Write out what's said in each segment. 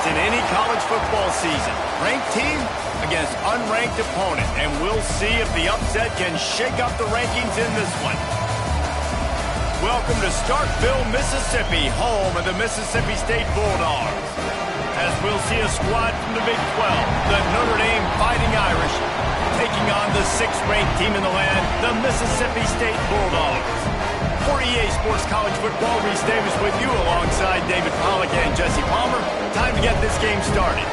it's in any college football season. Ranked team against unranked opponent, and we'll see if the upset can shake up the rankings in this one. Welcome to Starkville, Mississippi, home of the Mississippi State Bulldogs. As we'll see a squad from the Big 12, the Notre Dame Fighting Irish, taking on the 6th-ranked team in the land, the Mississippi State Bulldogs. For EA Sports College Football, Reese Davis with you alongside David Pollack and Jesse Palmer. Time to get this game started.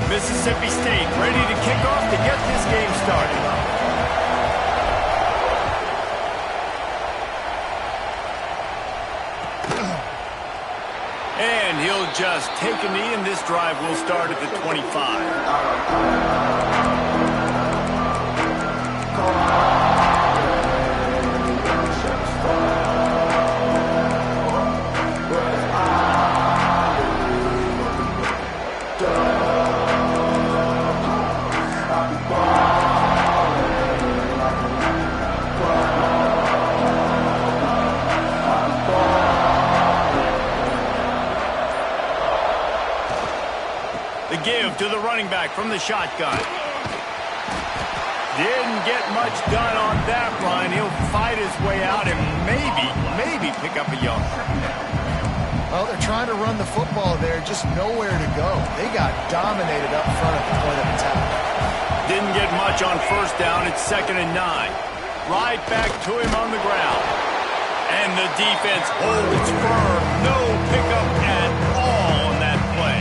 Mississippi State ready to kick off to get this game started. And he'll just take a knee, and this drive will start at the 25. Give to the running back from the shotgun. Didn't get much done on that run. He'll fight his way out and maybe pick up a yard. Well, they're trying to run the football there, just nowhere to go. They got dominated up front at the point of attack. Didn't get much on first down. It's 2nd and 9. Right back to him on the ground. And the defense holds firm. No pickup at all on that play.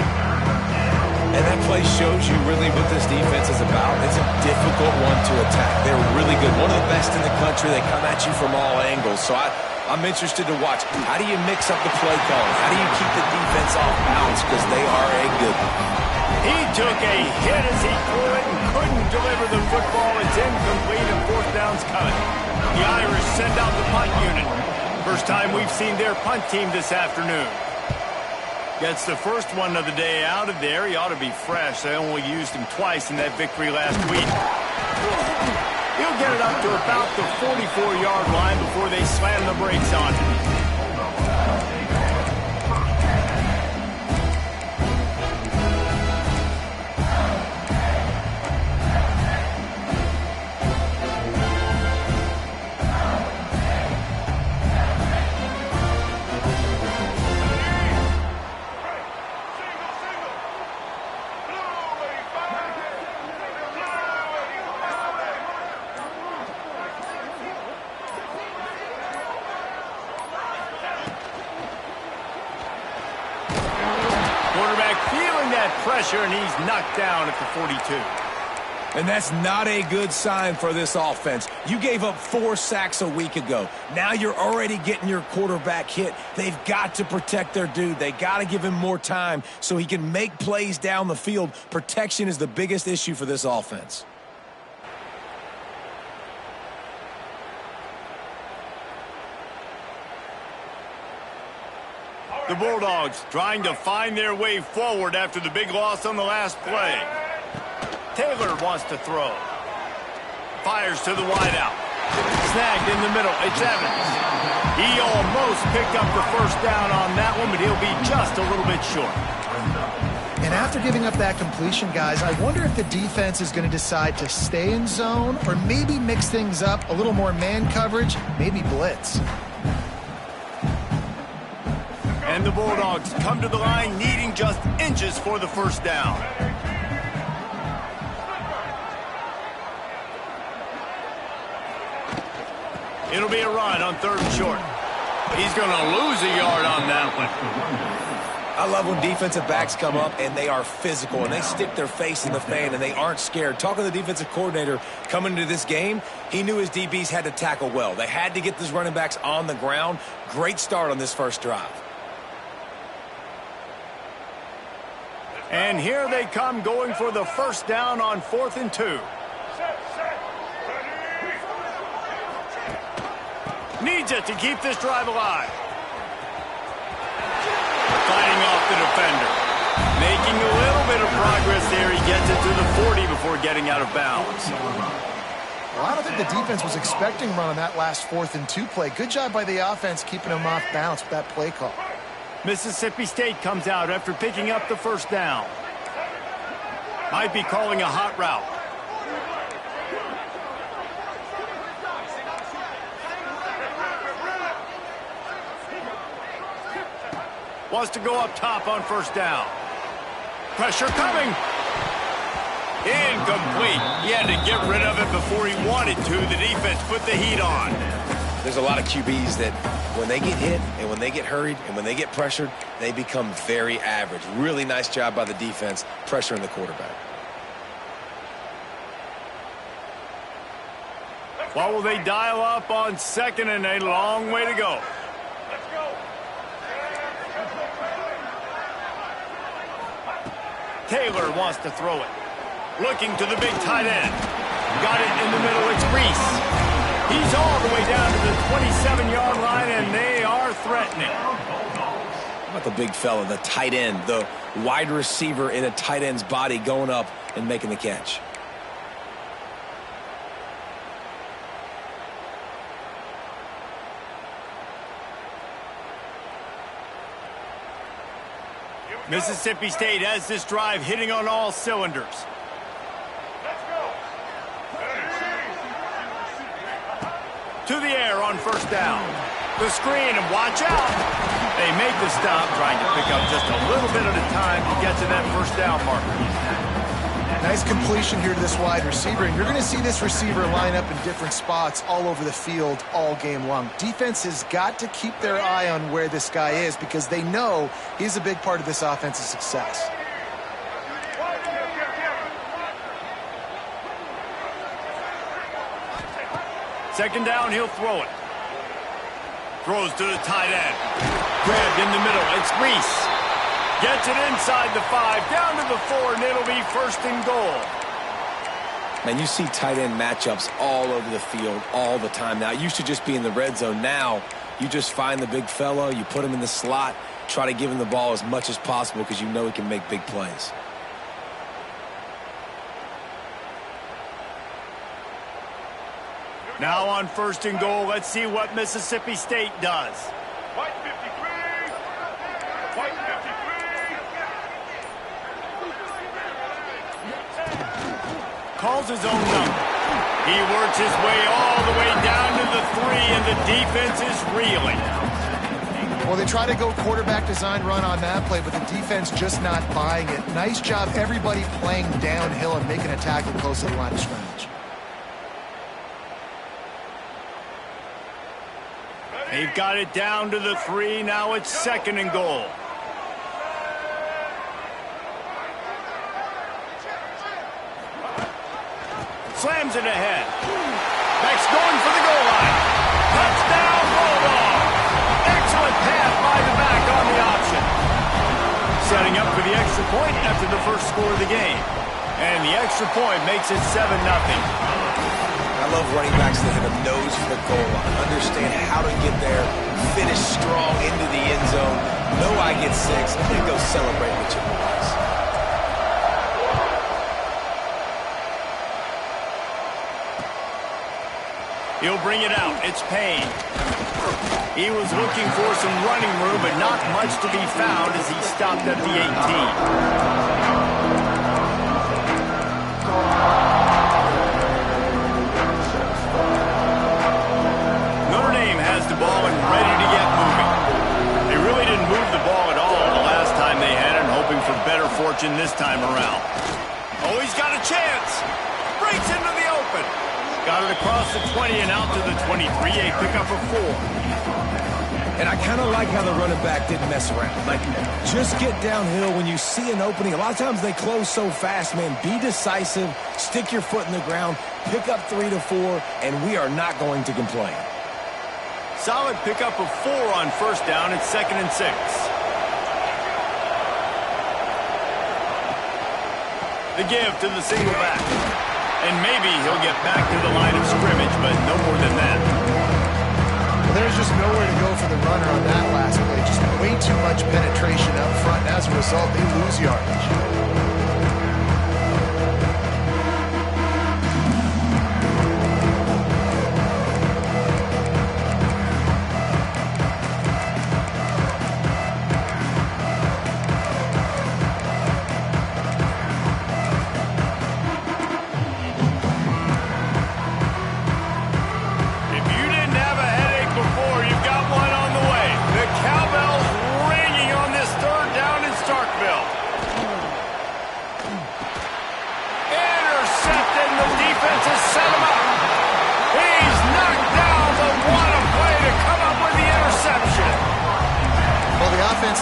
And that play shows you really what this defense is about. It's a difficult one to attack. They're really good. One of the best in the country. They come at you from all angles. So I'm interested to watch. How do you mix up the play calling? How do you keep the defense off balance? Because they are a good one. He took a hit as he threw it and couldn't deliver the football. It's incomplete and 4th down's coming. The Irish send out the punt unit. First time we've seen their punt team this afternoon. Gets the first one of the day out of there. He ought to be fresh. They only used him twice in that victory last week. He'll get it up to about the 44-yard line before they slam the brakes on him. Pressure, and he's knocked down at the 42. And that's not a good sign for this offense. You gave up 4 sacks a week ago. Now you're already getting your quarterback hit. They've got to protect their dude. They got to give him more time so he can make plays down the field. Protection is the biggest issue for this offense. The Bulldogs trying to find their way forward after the big loss on the last play. Taylor wants to throw. Fires to the wideout. Snagged in the middle. It's Evans. He almost picked up the first down on that one, but he'll be just a little bit short. And after giving up that completion, guys, I wonder if the defense is going to decide to stay in zone or maybe mix things up, a little more man coverage, maybe blitz. And the Bulldogs come to the line needing just inches for the first down. It'll be a run on 3rd and short. He's going to lose a yard on that one. I love when defensive backs come up and they are physical and they stick their face in the fan and they aren't scared. Talking to the defensive coordinator coming into this game, he knew his DBs had to tackle well. They had to get these running backs on the ground. Great start on this first drive. And here they come going for the first down on 4th and 2. Needs it to keep this drive alive. Fighting off the defender. Making a little bit of progress there. He gets it to the 40 before getting out of bounds. Well, I don't think the defense was expecting run on that last 4th and 2 play. Good job by the offense keeping them off balance with that play call. Mississippi State comes out after picking up the first down. Might be calling a hot route. Wants to go up top on first down. Pressure coming. Incomplete. He had to get rid of it before he wanted to. The defense put the heat on. There's a lot of QBs that when they get hit and when they get hurried and when they get pressured, they become very average. Really nice job by the defense pressuring the quarterback. What will they dial up on second and a long way to go? Taylor wants to throw it. Looking to the big tight end. Got it in the middle. It's Reese. He's all the way down to the 27-yard line, and they are threatening. How about the big fella, the tight end, the wide receiver in a tight end's body going up and making the catch? Mississippi State has this drive hitting on all cylinders. To the air on first down. The screen, and watch out. They make the stop, trying to pick up just a little bit at a time to get to that first down marker. Nice completion here to this wide receiver, and you're going to see this receiver line up in different spots all over the field all game long. Defense has got to keep their eye on where this guy is because they know he's a big part of this offense's success. Second down, he'll throw it. Throws to the tight end. Grabbed in the middle. It's Reese. Gets it inside the 5, down to the 4, and it'll be first and goal. Man, you see tight end matchups all over the field all the time now. It used to just be in the red zone. Now you just find the big fella, you put him in the slot, try to give him the ball as much as possible because you know he can make big plays. Now on first and goal, let's see what Mississippi State does. White 53. White 53. Calls his own number. He works his way all the way down to the 3, and the defense is reeling. Well, they try to go quarterback design run on that play, but the defense just not buying it. Nice job, everybody playing downhill and making a tackle close to the line of scrimmage. They've got it down to the 3. Now it's second and goal. Slams it ahead. Max going for the goal line. Touchdown, Bulldog. Excellent pass by the back on the option. Setting up for the extra point after the first score of the game. And the extra point makes it 7-0. I love running backs that have a nose for the goal line. Understand how to get there, finish strong into the end zone. Know I get 6, and then go celebrate with your boys. He'll bring it out. It's Payne. He was looking for some running room, but not much to be found as he stopped at the 18. Notre Dame has the ball and ready to get moving. They really didn't move the ball at all the last time they had it, hoping for better fortune this time around. Oh, he's got a chance. Breaks into the open. Got it across the 20 and out to the 23, a pickup of 4. And I kind of like how the running back didn't mess around. Like, just get downhill when you see an opening. A lot of times they close so fast, man. Be decisive, stick your foot in the ground, pick up 3 to 4, and we are not going to complain. Solid pickup of 4 on first down. It's second and 6. The give to the single back. And maybe he'll get back to the line of scrimmage, but no more than that. There's just nowhere to go for the runner on that last play. Just way too much penetration up front, and as a result, they lose yardage.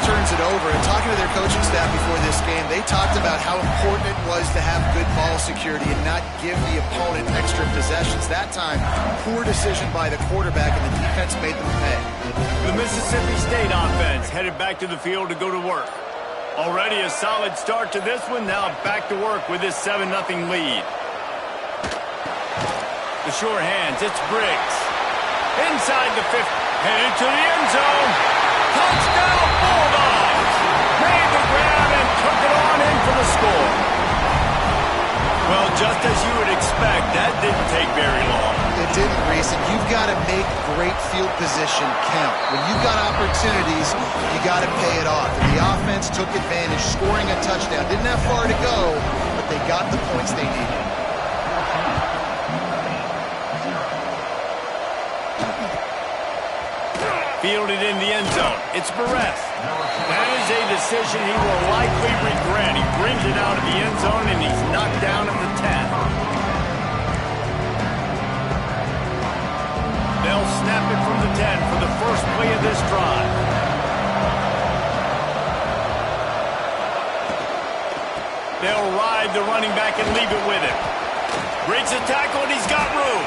Turns it over, and talking to their coaching staff before this game, they talked about how important it was to have good ball security and not give the opponent extra possessions. That time, poor decision by the quarterback, and the defense made them pay. The Mississippi State offense headed back to the field to go to work. Already a solid start to this one, now back to work with this 7-0 lead. The sure hands, it's Briggs. Inside the 50, headed to the end zone. Touchdown Bulldogs! Made the grab and took it on in for the score. Well, just as you would expect, that didn't take very long. It didn't, Reese, and you've got to make great field position count. When you've got opportunities, you got to pay it off. And the offense took advantage, scoring a touchdown. Didn't have far to go, but they got the points they needed. Fielded in the end zone. It's Barres. That is a decision he will likely regret. He brings it out of the end zone, and he's knocked down at the 10. They'll snap it from the 10 for the first play of this drive. They'll ride the running back and leave it with him. Breaks a tackle, and he's got room.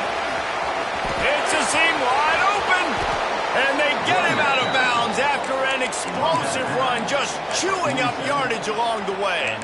It's a seam wide open. And they get him out of bounds after an explosive run, just chewing up yardage along the way.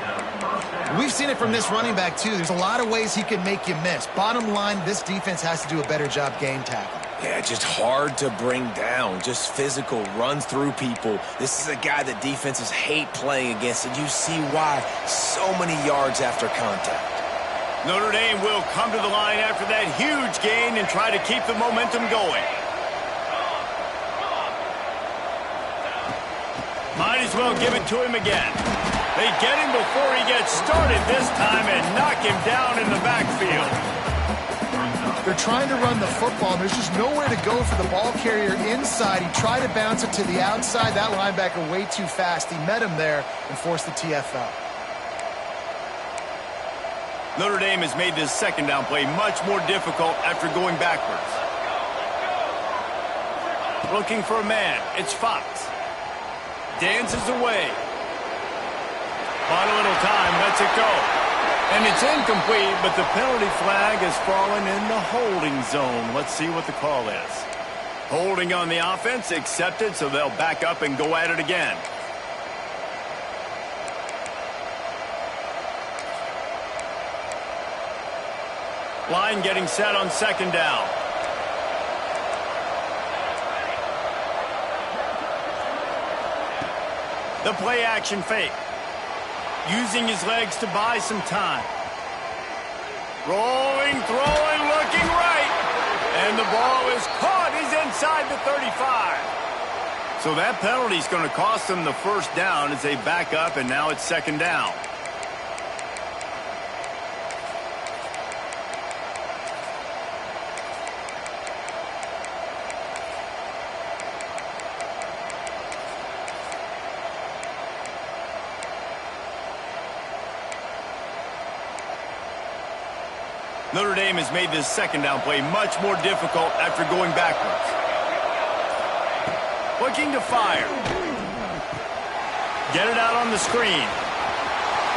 We've seen it from this running back, too. There's a lot of ways he can make you miss. Bottom line, this defense has to do a better job game tackling. Yeah, just hard to bring down. Just physical, runs through people. This is a guy that defenses hate playing against, and you see why. So many yards after contact. Notre Dame will come to the line after that huge gain and try to keep the momentum going. Might as well give it to him again. They get him before he gets started this time and knock him down in the backfield. They're trying to run the football, and there's just nowhere to go for the ball carrier inside. He tried to bounce it to the outside. That linebacker way too fast. He met him there and forced the TFL. Notre Dame has made this second down play much more difficult after going backwards. Looking for a man. It's Fox. Dances away. On a little time, lets it go. And it's incomplete, but the penalty flag has fallen in the holding zone. Let's see what the call is. Holding on the offense, accepted, so they'll back up and go at it again. Line getting set on second down. The play action fake. Using his legs to buy some time. Rolling, throwing, looking right. And the ball is caught. He's inside the 35. So that penalty is going to cost them the first down as they back up, and now it's second down. Notre Dame has made this second down play much more difficult after going backwards. Looking to fire. Get it out on the screen.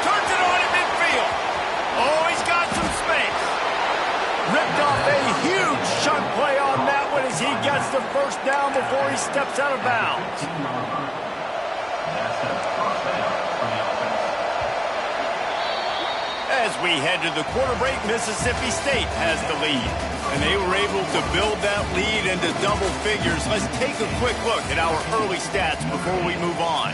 Turns it on in midfield. Oh, he's got some space. Ripped off a huge chunk play on that one as he gets the first down before he steps out of bounds. As As we head to the quarter break, Mississippi State has the lead. And they were able to build that lead into double figures. Let's take a quick look at our early stats before we move on.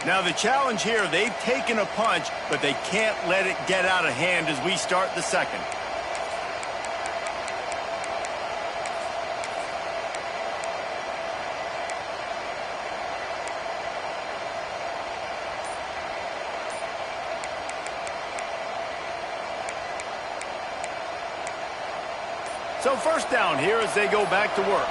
Now the challenge here, they've taken a punch, but they can't let it get out of hand as we start the second. So first down here as they go back to work.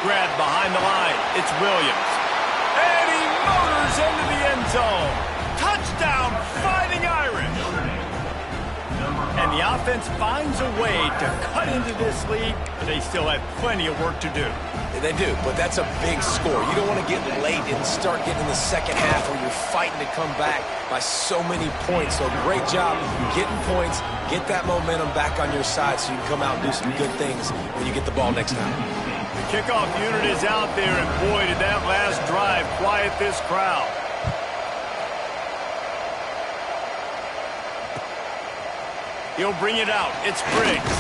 Grabbed behind the line. It's Williams. And he motors into the end zone. Touchdown, Fighting Irish. And the offense finds a way to cut into this lead, but they still have plenty of work to do. They do, but that's a big score. You don't want to get late and start getting in the second half where you're fighting to come back by so many points. So great job getting points, get that momentum back on your side so you can come out and do some good things when you get the ball next time. The kickoff unit is out there, and boy, did that last drive quiet this crowd. He'll bring it out. It's Briggs.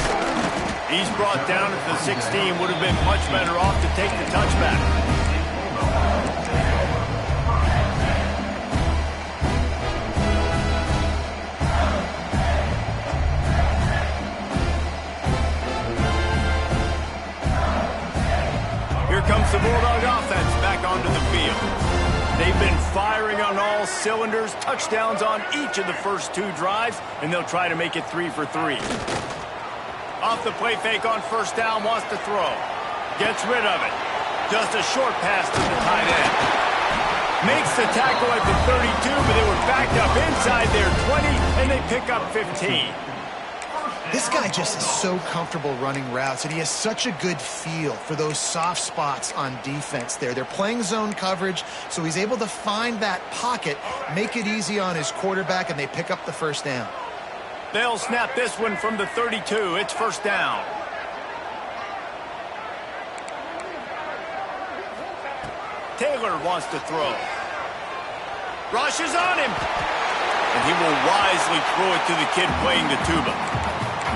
He's brought down at the 16. Would have been much better off to take the touchback. Here comes the Bulldog offense back onto the field. They've been firing on all cylinders, touchdowns on each of the first two drives, and they'll try to make it 3 for 3. Off the play fake on first down, wants to throw. Gets rid of it. Just a short pass to the tight end. Makes the tackle at the 32, but they were backed up inside their 20, and they pick up 15. This guy just is so comfortable running routes, and he has such a good feel for those soft spots on defense there. They're playing zone coverage, so he's able to find that pocket, make it easy on his quarterback, and they pick up the first down. They'll snap this one from the 32. It's first down. Taylor wants to throw. Rushes on him. And he will wisely throw it to the kid playing the tuba.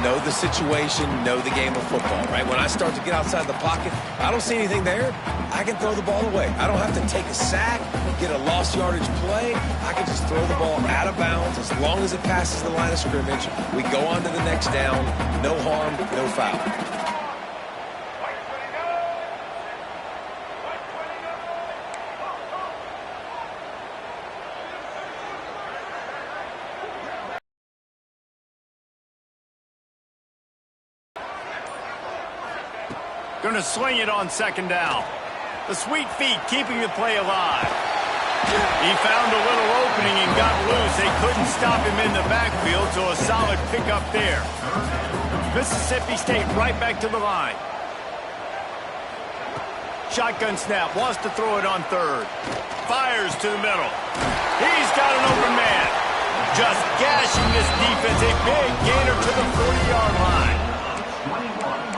Know the situation, know the game of football, right? When I start to get outside the pocket, I don't see anything there, I can throw the ball away. I don't have to take a sack, get a lost yardage play. I can just throw the ball out of bounds as long as it passes the line of scrimmage. We go on to the next down. No harm, no foul. Going to sling it on second down. The sweet feet keeping the play alive. He found a little opening and got loose. They couldn't stop him in the backfield, so a solid pickup there. Mississippi State right back to the line. Shotgun snap, wants to throw it on third. Fires to the middle. He's got an open man. Just gashing this defense. A big gainer to the 40-yard line.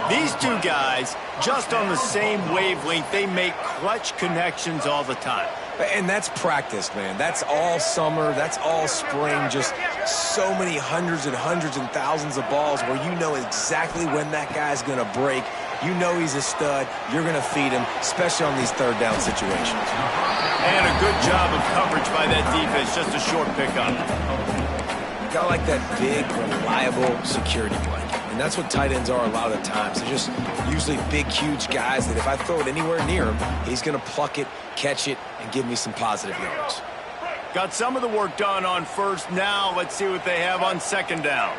These two guys, just on the same wavelength, they make clutch connections all the time. And that's practice, man. That's all summer. That's all spring. Just so many hundreds and thousands of balls where you know exactly when that guy's going to break. You know he's a stud. You're going to feed him, especially on these third down situations. And a good job of coverage by that defense. Just a short pickup. Got like that big, reliable security blanket. And that's what tight ends are a lot of the times. They're just usually big, huge guys that if I throw it anywhere near him, he's going to pluck it, catch it, and give me some positive yards. Got some of the work done on first. Now let's see what they have on second down.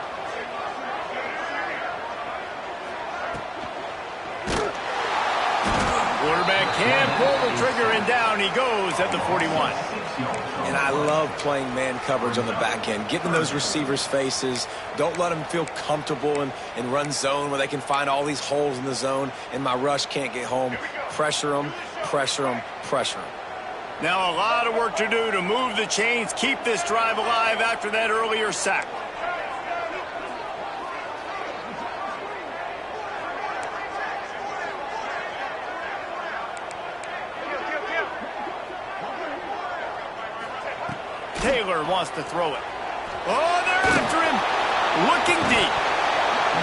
Quarterback can pull the trigger, and down he goes at the 41. And I love playing man coverage on the back end, getting those receivers' faces. Don't let them feel comfortable and run zone where they can find all these holes in the zone and my rush can't get home. Pressure them, pressure them, pressure them. Now a lot of work to do to move the chains, keep this drive alive after that earlier sack. Taylor wants to throw it. Oh, they're after him. Looking deep.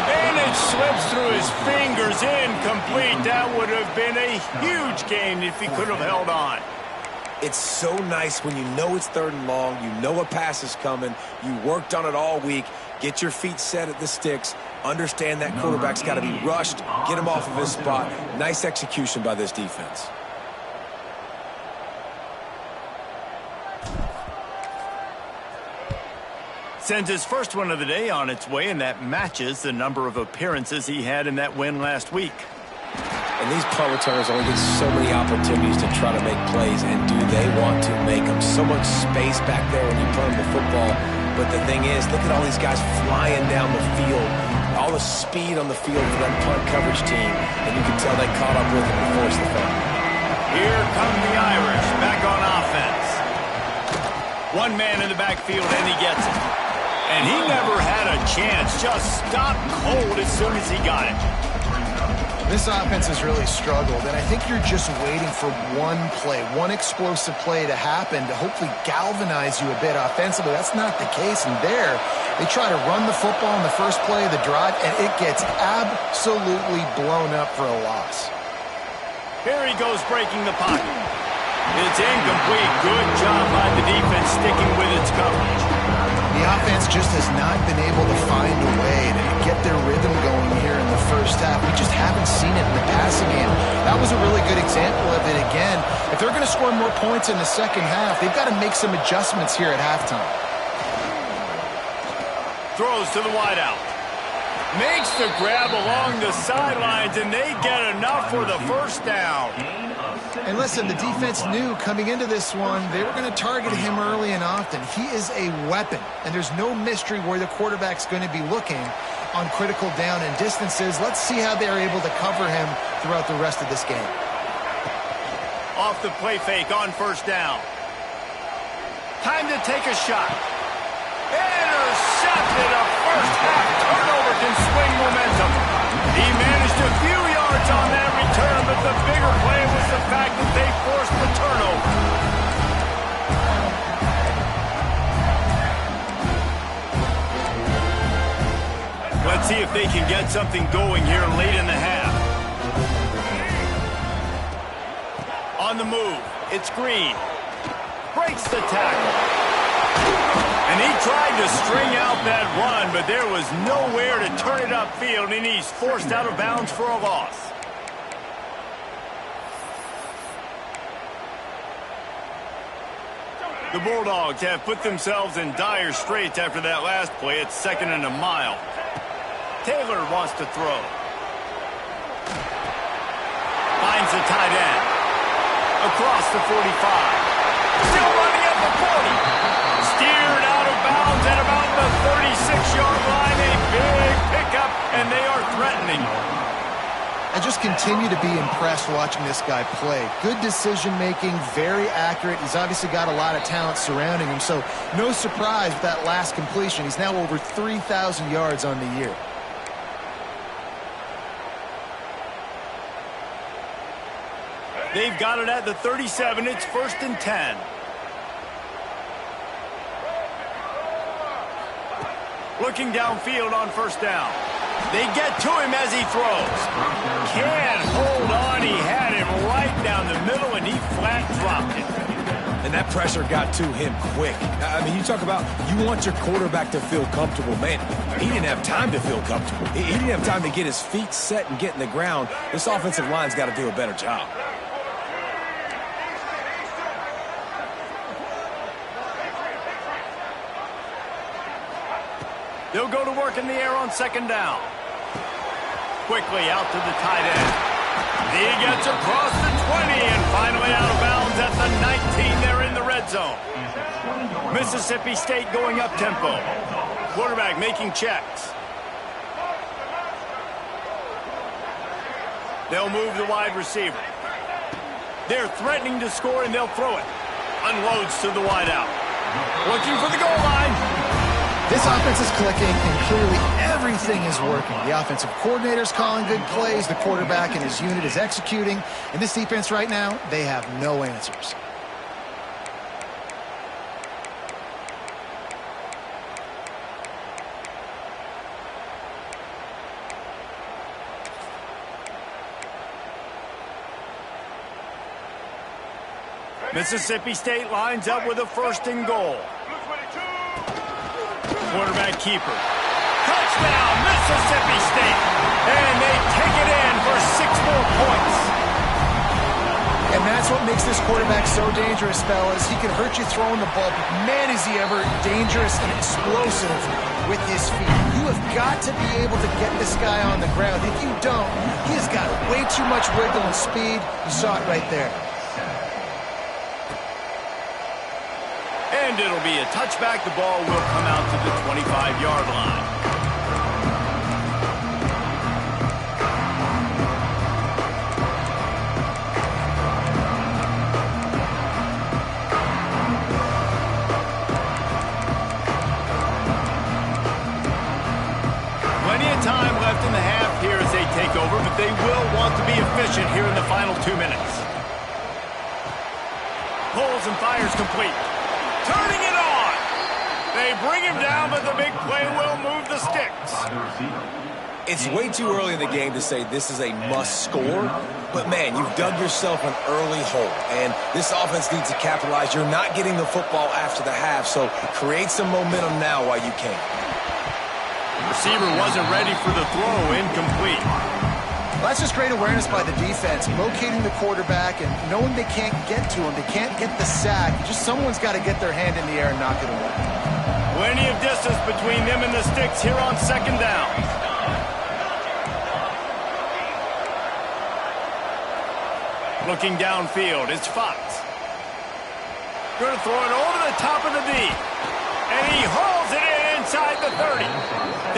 And it slips through his fingers. Incomplete. That would have been a huge gain if he could have held on. It's so nice when you know it's 3rd and long, you know a pass is coming, you worked on it all week, get your feet set at the sticks, understand that quarterback's got to be rushed, get him off of his spot. Nice execution by this defense. Sends his first one of the day on its way, and that matches the number of appearances he had in that win last week. And these punt returners only get so many opportunities to try to make plays, and do they want to make them? So much space back there when you punt the football. But the thing is, look at all these guys flying down the field, all the speed on the field for that punt coverage team, and you can tell they caught up with him and forced the fumble. Here come the Irish back on offense. One man in the backfield, and he gets it. And he never had a chance, just stopped cold as soon as he got it. This offense has really struggled, and I think you're just waiting for one play, one explosive play to happen to hopefully galvanize you a bit offensively. That's not the case, and there, they try to run the football in the first play of the drive, and it gets absolutely blown up for a loss. Here he goes breaking the pocket. It's incomplete. Good job by the defense sticking with its coverage. The offense just has not been able to find a way to get their rhythm going here in the first half. We just haven't seen it in the passing game. That was a really good example of it again. If they're going to score more points in the second half, they've got to make some adjustments here at halftime. Throws to the wideout. Makes the grab along the sidelines, and they get enough for the first down. And listen, the defense knew coming into this one, they were going to target him early and often. He is a weapon, and there's no mystery where the quarterback's going to be looking on critical down and distances. Let's see how they're able to cover him throughout the rest of this game. Off the play fake on first down. Time to take a shot. Intercepted. A first half turnover can swing momentum. He managed a few yards on that return, but the bigger play was the fact that they forced the turnover. Let's see if they can get something going here late in the half. On the move, it's Green. Breaks the tackle. And he tried to string out that run, but there was nowhere to turn it upfield, and he's forced out of bounds for a loss. The Bulldogs have put themselves in dire straits after that last play. It's 2nd and a mile. Taylor wants to throw. Finds the tight end. Across the 45. Still running at the 40. Steered out of bounds at about the 36-yard line. A big pickup, and they are threatening. I just continue to be impressed watching this guy play. Good decision-making, very accurate. He's obviously got a lot of talent surrounding him, so no surprise with that last completion. He's now over 3,000 yards on the year. They've got it at the 37. It's 1st and 10. Looking downfield on first down. They get to him as he throws. Can't hold on. He had him right down the middle, and he flat dropped it. And that pressure got to him quick. I mean, you talk about you want your quarterback to feel comfortable. Man, he didn't have time to feel comfortable. He didn't have time to get his feet set and get in the ground. This offensive line's got to do a better job. They'll go to work in the air on 2nd down. Quickly out to the tight end. He gets across the 20 and finally out of bounds at the 19. They're in the red zone. Mississippi State going up tempo. Quarterback making checks. They'll move the wide receiver. They're threatening to score, and they'll throw it. Unloads to the wideout. Looking for the goal line. This offense is clicking, and clearly everything is working. The offensive coordinator's calling good plays. The quarterback and his unit is executing. And this defense right now, they have no answers. Mississippi State lines up with a 1st and goal. Quarterback keeper. Touchdown, Mississippi State. And they take it in for 6 more points. And that's what makes this quarterback so dangerous, fellas. He can hurt you throwing the ball, but man, is he ever dangerous and explosive with his feet. You have got to be able to get this guy on the ground. If you don't, he has got way too much wiggle and speed. You saw it right there. And it'll be a touchback. The ball will come out to the 25-yard line. Plenty of time left in the half here as they take over, but they will want to be efficient here in the final 2 minutes. Pulls and fires complete. Turning it on. They bring him down, but the big play will move the sticks. It's way too early in the game to say this is a must score, but man, you've dug yourself an early hole, and this offense needs to capitalize. You're not getting the football after the half, so create some momentum now while you can. Receiver wasn't ready for the throw, incomplete. Well, that's just great awareness by the defense, locating the quarterback and knowing they can't get to him. They can't get the sack. Just someone's got to get their hand in the air and knock it away. Plenty of distance between them and the sticks here on 2nd down. Looking downfield, it's Fox. Going to throw it over the top of the D. And he hauls it in inside the 30.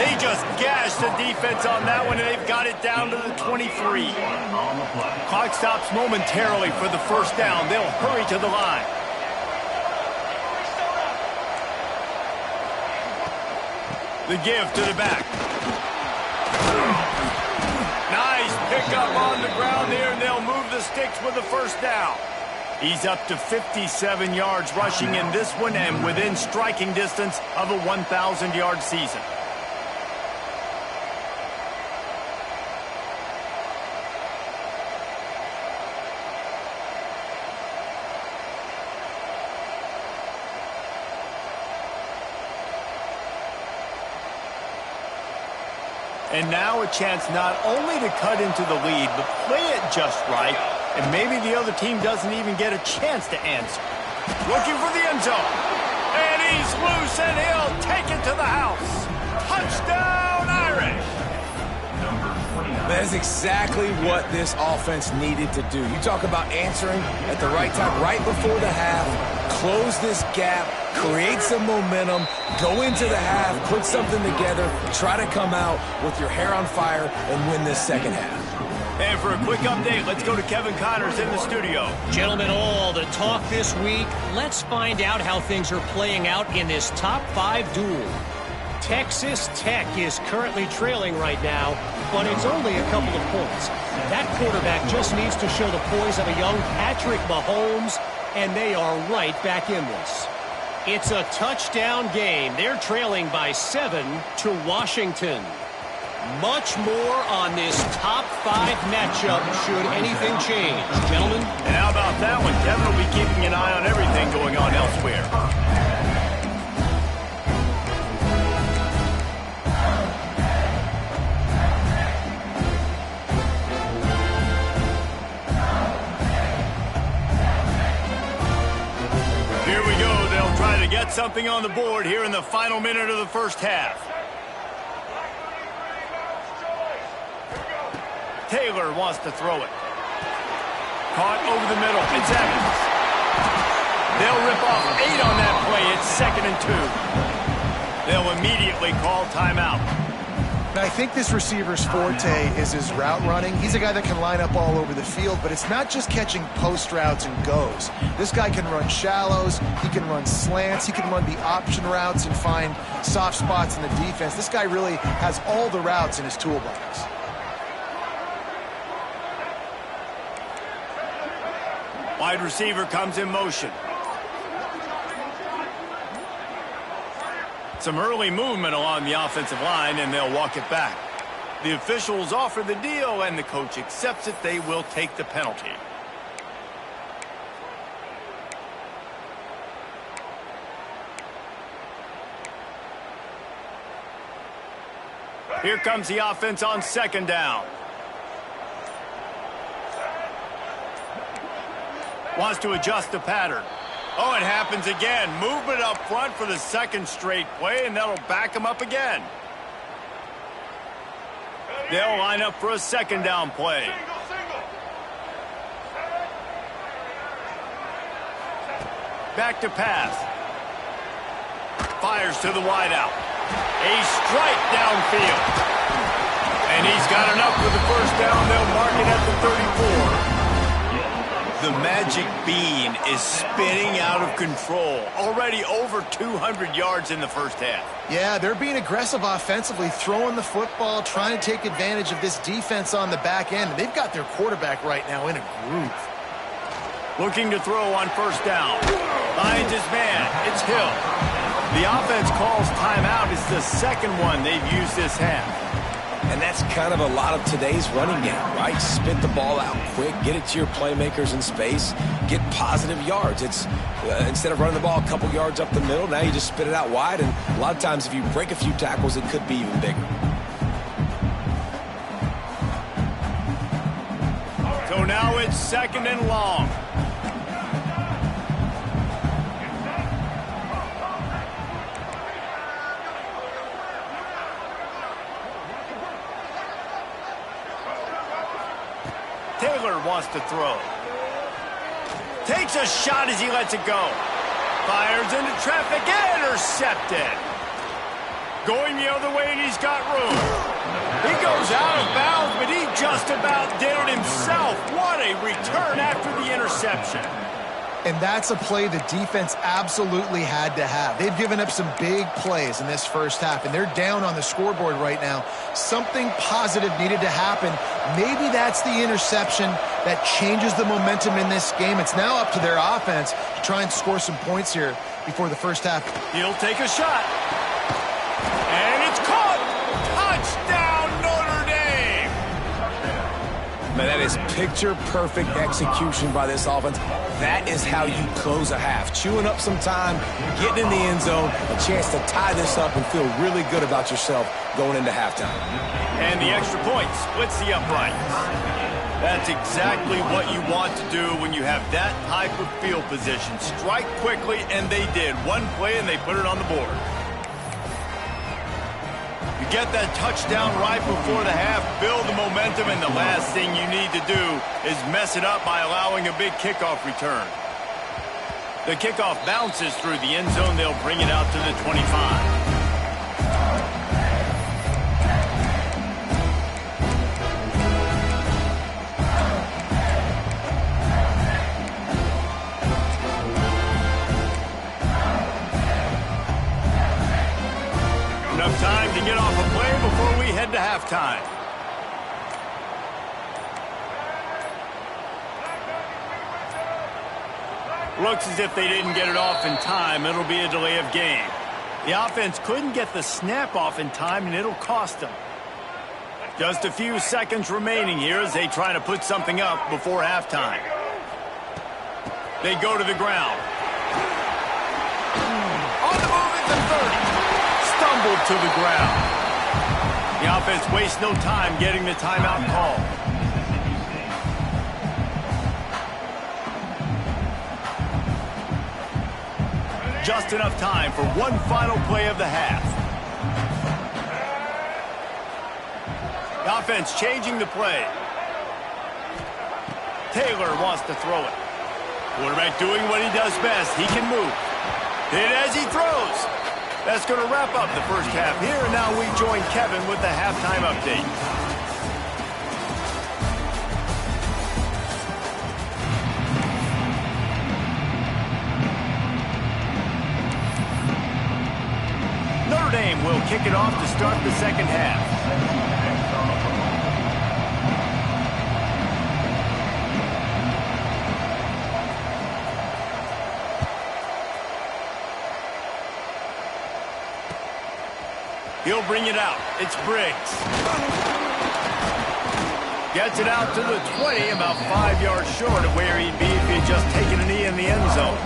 They just gashed the defense on that one, and they've got it down to the 23. Clock stops momentarily for the 1st down. They'll hurry to the line. The give to the back. Nice pickup on the ground there, and they'll move the sticks with the 1st down. He's up to 57 yards rushing in this one and within striking distance of a 1,000-yard season. And now a chance not only to cut into the lead, but play it just right, and maybe the other team doesn't even get a chance to answer. Looking for the end zone. And he's loose, and he'll take it to the house. Touchdown, Irish! That is exactly what this offense needed to do. You talk about answering at the right time, right before the half, close this gap, create some momentum, go into the half, put something together, try to come out with your hair on fire and win this 2nd half. And for a quick update, let's go to Kevin Connors in the studio. Gentlemen, all the talk this week. Let's find out how things are playing out in this top 5 duel. Texas Tech is currently trailing right now, but it's only a couple of points. That quarterback just needs to show the poise of a young Patrick Mahomes, and they are right back in this. It's a touchdown game. They're trailing by 7 to Washington. Much more on this top 5 matchup should anything change. Gentlemen? And how about that one? Kevin will be keeping an eye on everything going on elsewhere. Here we go. They'll try to get something on the board here in the final minute of the 1st half. Taylor wants to throw it. Caught over the middle. It's Evans. They'll rip off 8 on that play. It's 2nd and 2. They'll immediately call timeout. Now, I think this receiver's forte is his route running. He's a guy that can line up all over the field, but it's not just catching post routes and goes. This guy can run shallows, he can run slants, he can run the option routes and find soft spots in the defense. This guy really has all the routes in his toolbox. Wide receiver comes in motion. Some early movement along the offensive line, and they'll walk it back. The officials offer the deal, and the coach accepts it. They will take the penalty. Here comes the offense on second down. Wants to adjust the pattern. Oh, it happens again. Movement up front for the second straight play, and that'll back him up again. They'll line up for a second down play. Back to pass. Fires to the wideout. A strike downfield. And he's got enough for the first down. They'll mark it at the 34. The magic bean is spinning out of control. Already over 200 yards in the first half. Yeah, they're being aggressive offensively, throwing the football, trying to take advantage of this defense on the back end. They've got their quarterback right now in a groove. Looking to throw on first down. Finds his man. It's Hill. The offense calls timeout. It's the second one they've used this half. And that's kind of a lot of today's running game, right? Spit the ball out quick, get it to your playmakers in space, get positive yards. It's instead of running the ball a couple yards up the middle, now you just spit it out wide, and a lot of times if you break a few tackles, it could be even bigger. So now it's second and long. Taylor wants to throw. Takes a shot as he lets it go. Fires into traffic, intercepted. Going the other way, and he's got room. He goes out of bounds, but he just about did it himself. What a return after the interception. And that's a play the defense absolutely had to have. They've given up some big plays in this first half, and they're down on the scoreboard right now. Something positive needed to happen. Maybe that's the interception that changes the momentum in this game. It's now up to their offense to try and score some points here before the first half. He'll take a shot. And it's caught. Touchdown, Notre Dame. Man, that is picture-perfect execution by this offense. That is how you close a half. Chewing up some time, getting in the end zone, a chance to tie this up and feel really good about yourself going into halftime. And the extra point splits the uprights. That's exactly what you want to do when you have that type of field position. Strike quickly, and they did. One play, and they put it on the board. You get that touchdown right before the half, build the momentum, and the last thing you need to do is mess it up by allowing a big kickoff return. The kickoff bounces through the end zone. They'll bring it out to the 25. Enough time to get off a play before we head to halftime. Looks as if they didn't get it off in time. It'll be a delay of game. The offense couldn't get the snap off in time, and it'll cost them. Just a few seconds remaining here as they try to put something up before halftime. They go to the ground. On the move at the 30. Stumbled to the ground. The offense wastes no time getting the timeout call. Just enough time for one final play of the half. The offense changing the play. Taylor wants to throw it. Quarterback doing what he does best. He can move. Hit as he throws. That's going to wrap up the first half here, and now we join Kevin with the halftime update. Notre Dame will kick it off to start the second half. He'll bring it out. It's Briggs. Gets it out to the 20, about 5 yards short of where he'd be if he had just taken a knee in the end zone.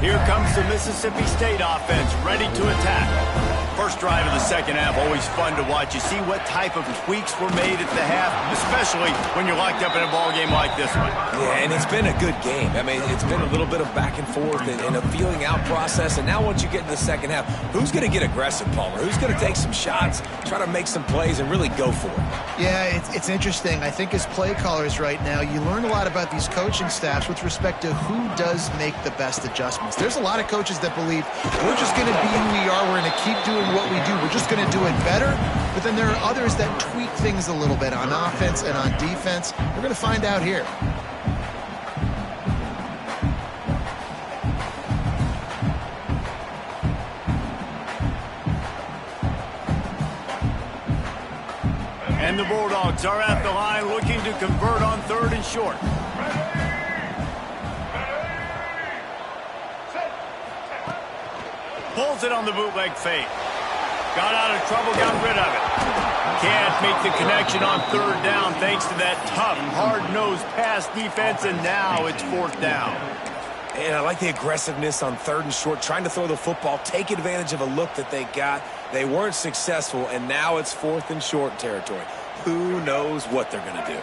Here comes the Mississippi State offense, ready to attack. First drive of the second half, always fun to watch. You see what type of tweaks were made at the half, especially when you're locked up in a ball game like this one. Yeah, and it's been a good game. I mean, it's been a little bit of back and forth and a feeling out process. And now once you get in the second half, who's going to get aggressive, Palmer? Who's going to take some shots, try to make some plays, and really go for it? Yeah, it's interesting. I think as play callers right now, you learn a lot about these coaching staffs with respect to who does make the best adjustments. There's a lot of coaches that believe we're just going to be who we are. We're going to keep doing what we do. We're just going to do it better. But then there are others that tweak things a little bit on offense and on defense. We're going to find out here. And the Bulldogs are at the line looking to convert on 3rd and short. Pulls it on the bootleg fake. Got out of trouble, got rid of it. Can't make the connection on 3rd down thanks to that tough, hard-nosed pass defense, and now it's 4th down. And I like the aggressiveness on 3rd and short, trying to throw the football, take advantage of a look that they got. They weren't successful, and now it's 4th and short territory. Who knows what they're going to do?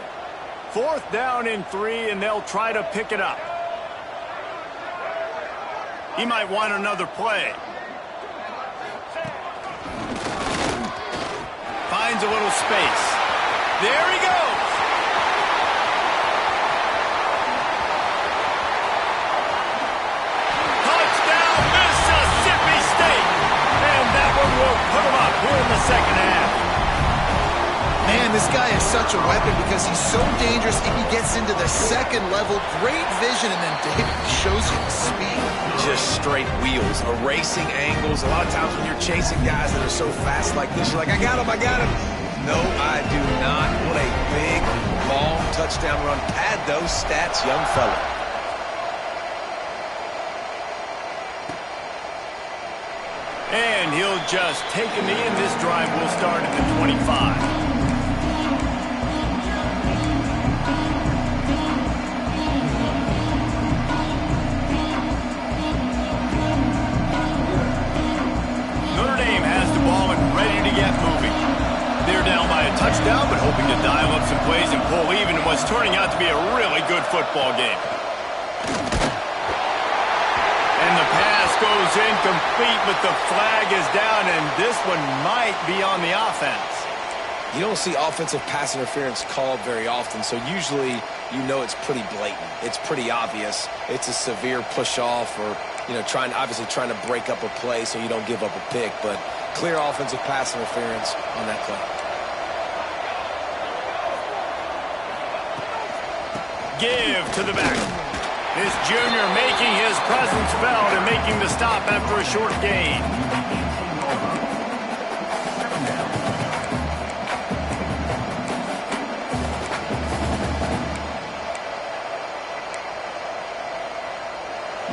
4th down and 3, and they'll try to pick it up. He might want another play. Finds a little space. There he goes. Touchdown, Mississippi State. And that one will put him up here in the second half. Man, this guy is such a weapon because he's so dangerous if he gets into the second level. Great vision, and then David shows you the speed. Just straight wheels, erasing angles. A lot of times when you're chasing guys that are so fast like this, you're like, I got him, I got him. No, I do not. What a big, long touchdown run. Pad those stats, young fella. And he'll just take a knee, and this drive will start at the 25. Touchdown, but hoping to dial up some plays and pull even in what's turning out to be a really good football game. And the pass goes incomplete, but the flag is down, and this one might be on the offense. You don't see offensive pass interference called very often, so usually you know it's pretty blatant. It's pretty obvious. It's a severe push-off or, obviously trying to break up a play so you don't give up a pick, but clear offensive pass interference on that play. Give to the back. This junior making his presence felt and making the stop after a short gain.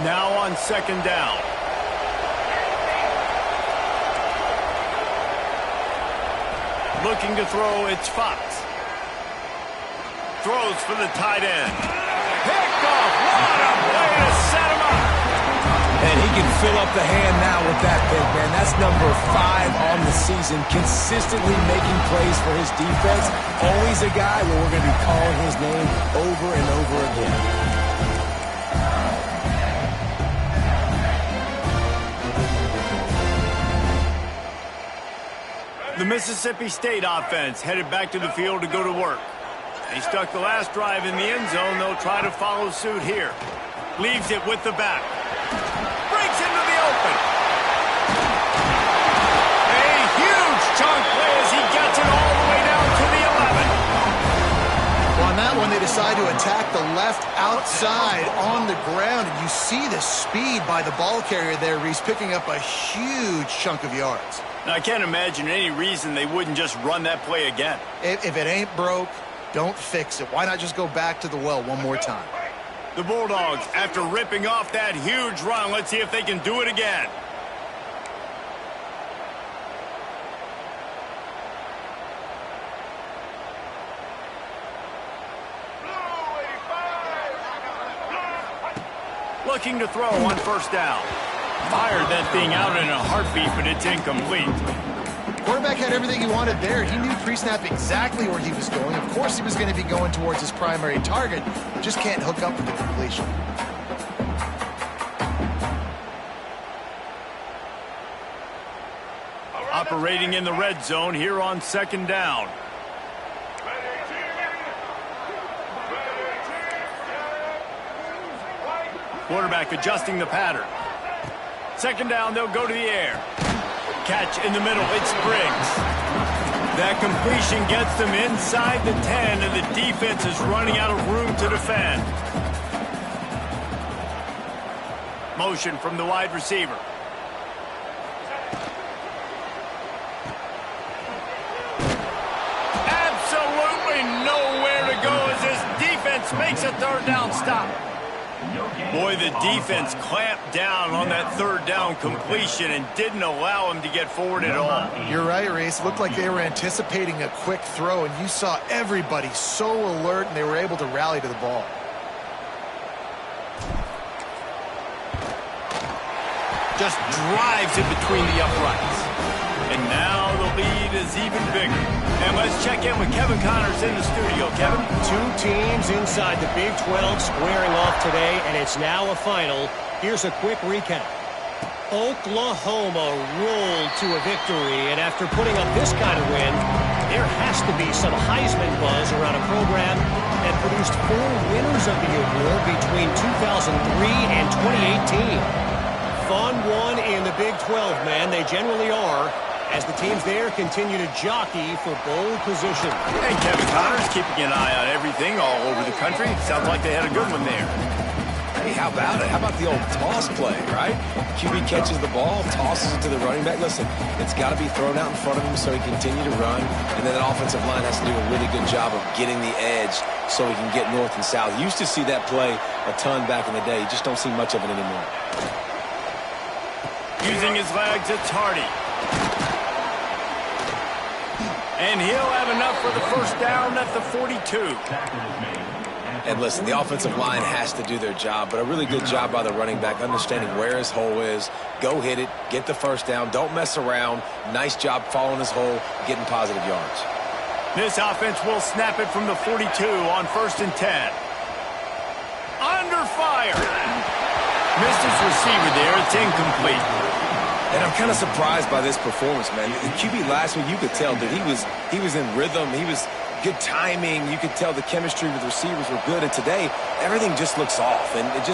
Now on 2nd down. Looking to throw, it's Fox. Throws for the tight end. Picked off. What a way to set him up. And he can fill up the hand now with that pick, man. That's number 5 on the season, consistently making plays for his defense. Always a guy where we're going to be calling his name over and over again. The Mississippi State offense headed back to the field to go to work. He stuck the last drive in the end zone. They'll try to follow suit here. Leaves it with the back. Breaks into the open. A huge chunk play as he gets it all the way down to the 11. Well, on that one, they decide to attack the left outside on the ground. And you see the speed by the ball carrier there, Reese, picking up a huge chunk of yards. Now, I can't imagine any reason they wouldn't just run that play again. If it ain't broke, don't fix it. Why not just go back to the well one more time? The Bulldogs, after ripping off that huge run, let's see if they can do it again. Looking to throw on first down. Fired that thing out in a heartbeat, but it's incomplete. Quarterback had everything he wanted there. He knew pre-snap exactly where he was going. Of course he was going to be going towards his primary target. Just can't hook up with the completion. Operating in the red zone here on second down. Quarterback adjusting the pattern. Second down, they'll go to the air. Catch in the middle, it's Briggs. That completion gets them inside the 10, and the defense is running out of room to defend. Motion from the wide receiver. Absolutely nowhere to go as this defense makes a third down stop. Boy, the defense clamped down on that third down completion and didn't allow him to get forward at all. You're right, Reese. Looked like they were anticipating a quick throw, and you saw everybody so alert, and they were able to rally to the ball. Just drives it between the uprights. And now the lead is even bigger. And let's check in with Kevin Connors in the studio. Kevin? Two teams inside the Big 12 squaring off today, and it's now a final. Here's a quick recap. Oklahoma rolled to a victory, and after putting up this kind of win, there has to be some Heisman buzz around a program that produced 4 winners of the award between 2003 and 2018. Fun one in the Big 12, man. They generally are, as the teams there continue to jockey for bowl position. Hey, Kevin Connors, keeping an eye on everything all over the country. Sounds like they had a good one there. Hey, how about it? How about the old toss play, right? QB catches the ball, tosses it to the running back. Listen, it's got to be thrown out in front of him so he can continue to run. And then that offensive line has to do a really good job of getting the edge so he can get north and south. You used to see that play a ton back in the day. You just don't see much of it anymore. Using his legs, it's Hardy. And he'll have enough for the first down at the 42. And listen, the offensive line has to do their job, but a really good job by the running back, understanding where his hole is. Go hit it, get the first down, don't mess around. Nice job following his hole, getting positive yards. This offense will snap it from the 42 on 1st and 10. Under fire. Missed his receiver there. It's incomplete. And I'm kind of surprised by this performance, man. The QB last week, you could tell that he was in rhythm. He was good timing. You could tell the chemistry with receivers were good. And today, everything just looks off. And it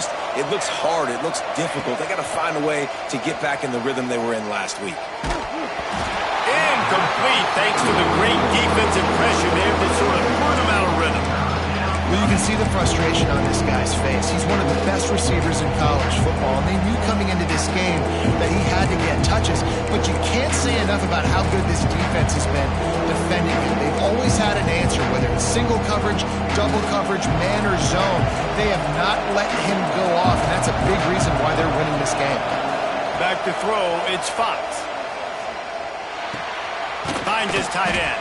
looks hard. It looks difficult. They got to find a way to get back in the rhythm they were in last week. Incomplete, thanks to the great defensive pressure there that sort of threw them out of rhythm. Well, you can see the frustration on this guy's face. He's one of the best receivers in college football, and they knew coming into this game that he had to get touches, but you can't say enough about how good this defense has been defending him. They've always had an answer, whether it's single coverage, double coverage, man or zone. They have not let him go off, and that's a big reason why they're winning this game. Back to throw, it's Fox. Finds his tight end.